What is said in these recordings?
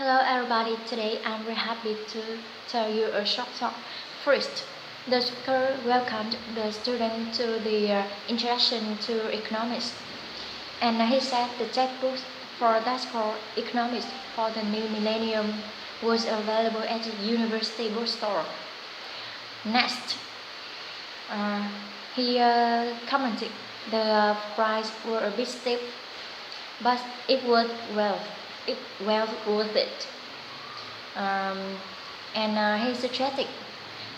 Hello everybody, today I'm very happy to tell you a short talk. First, the speaker welcomed the student to the introduction to economics, and he said the textbook for classical economics for the new millennium was available at the university bookstore. Next, uh, he commented the price were a bit steep, but it well worth it. And he suggested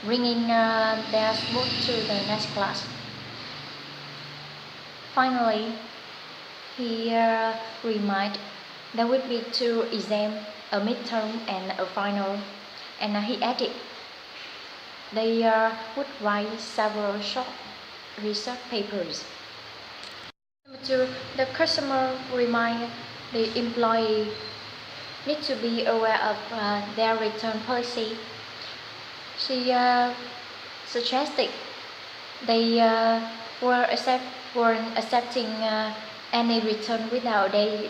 bringing their book to the next class. Finally, he reminded there would be two exams, a midterm and a final, and he added they would write several short research papers. Number two, the customer reminded the employee need to be aware of their return policy. She suggested they weren't accepting any return without their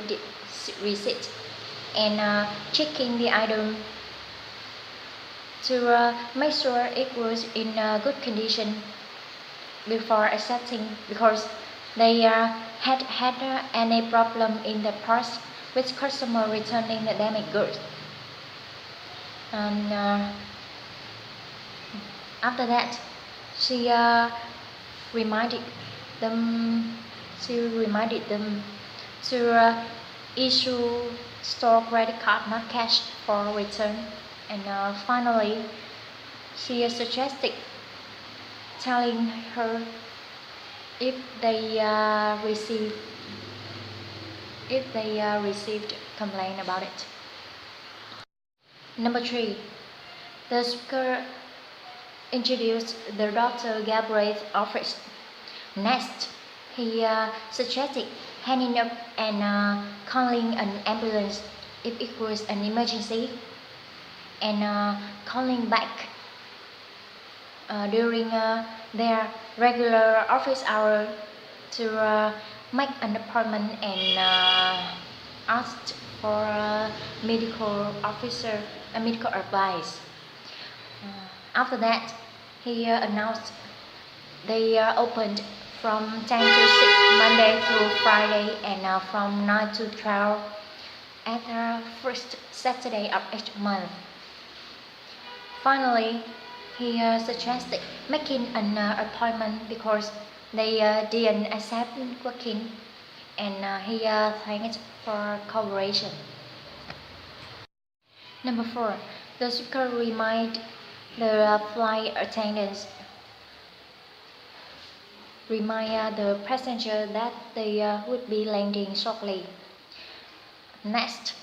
receipt and checking the item to make sure it was in good condition before accepting, because they had any problem in the past with customer returning the damaged goods. And after that, she reminded them to issue store credit card, not cash, for return. And finally, she suggested telling her if they received complaint about it. Number three, the speaker introduced the Dr. Gabriel's office. Next, he suggested hanging up and calling an ambulance if it was an emergency, and calling back during their regular office hour to make an appointment and ask for a medical advice. After that, he announced they opened from 10 to 6 Monday through Friday, and from 9 to 12 at the first Saturday of each month. Finally, he suggested making an appointment because they didn't accept walk-in, and he thanked for cooperation. Number four, the speaker reminded the flight attendants the passenger that they would be landing shortly. Next,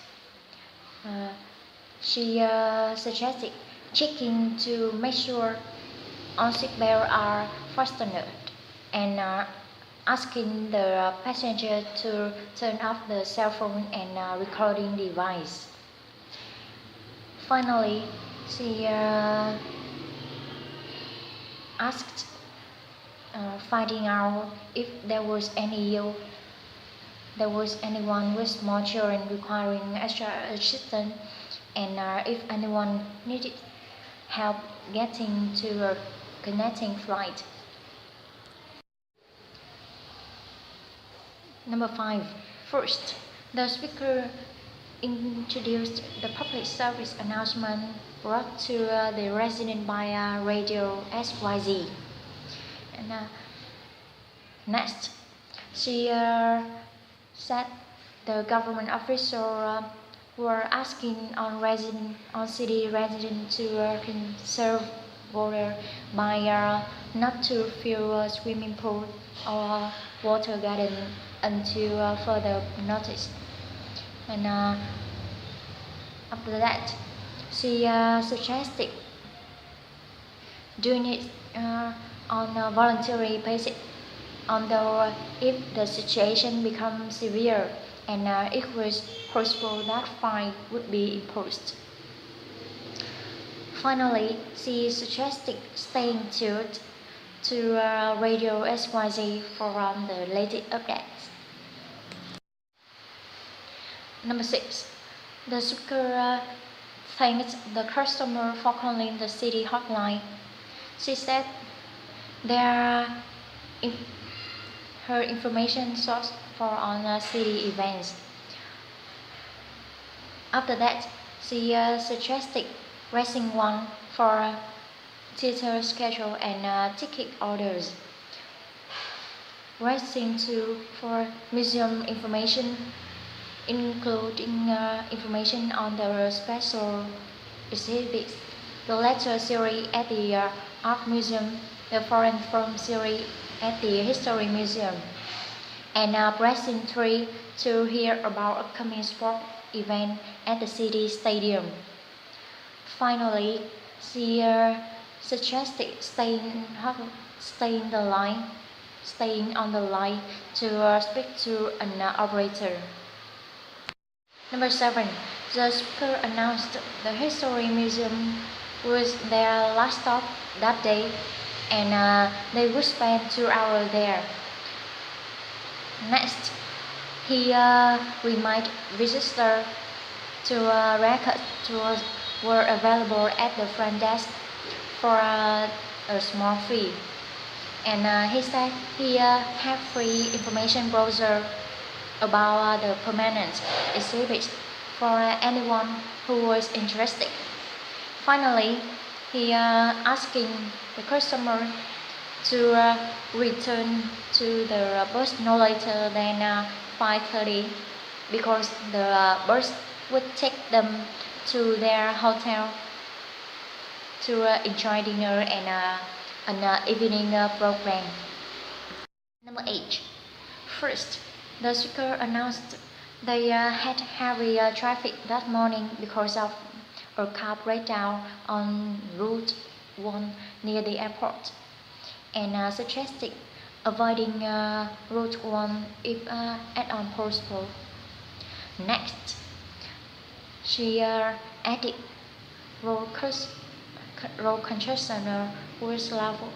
she suggested checking to make sure all seatbelts are fastened, and asking the passenger to turn off the cell phone and recording device. Finally, she asked finding out if there was anyone with small children requiring extra assistance, and if anyone needed help getting to a connecting flight. Number five. First, the speaker introduced the public service announcement brought to the resident by radio XYZ. And next, she said the government officials were asking on city residents to conserve water by not to fill a swimming pool or water garden until further notice. And after that, she suggested doing it on a voluntary basis, although if the situation becomes severe and it was possible that fine would be imposed. Finally, she suggested staying tuned to Radio XYZ for the latest updates. Number six, The speaker thanked the customer for calling the city hotline. She said there in her information source for on city events. After that, she suggested raising one for theater schedule and ticket orders, raising two for museum information, including information on the special exhibits, the lecture series at the Art Museum, the foreign film series at the History Museum, and pressing three to hear about upcoming sport event at the city stadium. Finally, she suggested staying on the line to speak to an operator. Number 7. The speaker announced the History Museum was their last stop that day, and they would spend 2 hours there. Next, he reminded visitors to record tours were available at the front desk for a small fee. And he said he had free information brochure about the permanent exhibits for anyone who was interested. Finally, he asking the customer to return to the bus no later than 5:30 because the bus would take them to their hotel to enjoy dinner and an evening program. Number 8. First, the speaker announced they had heavy traffic that morning because of a car breakdown on Route 1 near the airport, and suggested avoiding Route 1 if at all possible. Next, she added road construction was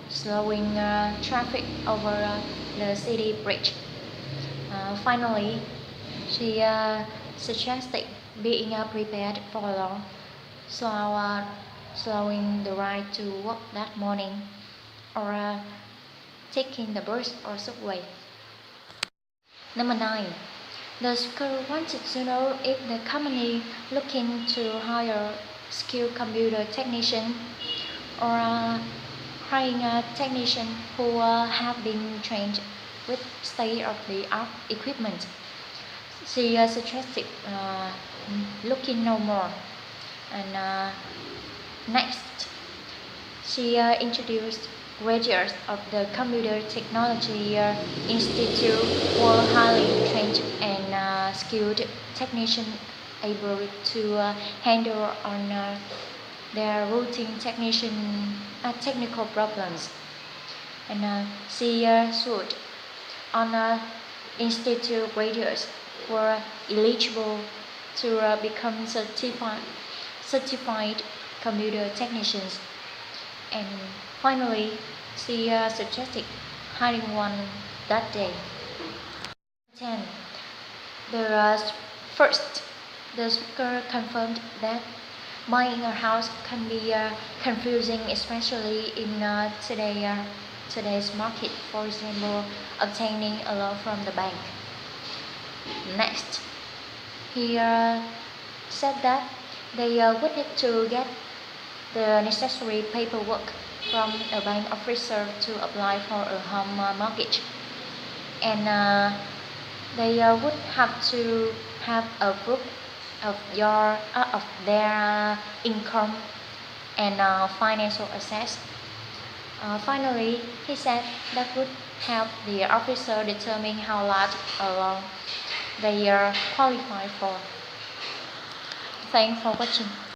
slowing traffic over the city bridge. Finally, she suggested being prepared for long, slowing the ride to work that morning, or taking the bus or subway. Number 9. The speaker wanted to know if the company looking to hire skilled computer technician or hiring a technician who have been trained with state-of-the-art equipment. She suggested looking no more. And next, she introduced graduates of the Computer Technology Institute were highly trained and skilled technicians able to handle on their routine technical problems. And she showed on institute graduates were eligible to become certified computer technicians. And finally, she suggested hiring one that day. 10. First, the speaker confirmed that buying a house can be confusing, especially in today's market. For example, obtaining a loan from the bank. Next, he said that they would need to get the necessary paperwork from a bank officer to apply for a home mortgage, and they would have to have a proof of their income and financial assets. Finally, he said that would help the officer determine how large a loan they qualify for. Thanks for watching.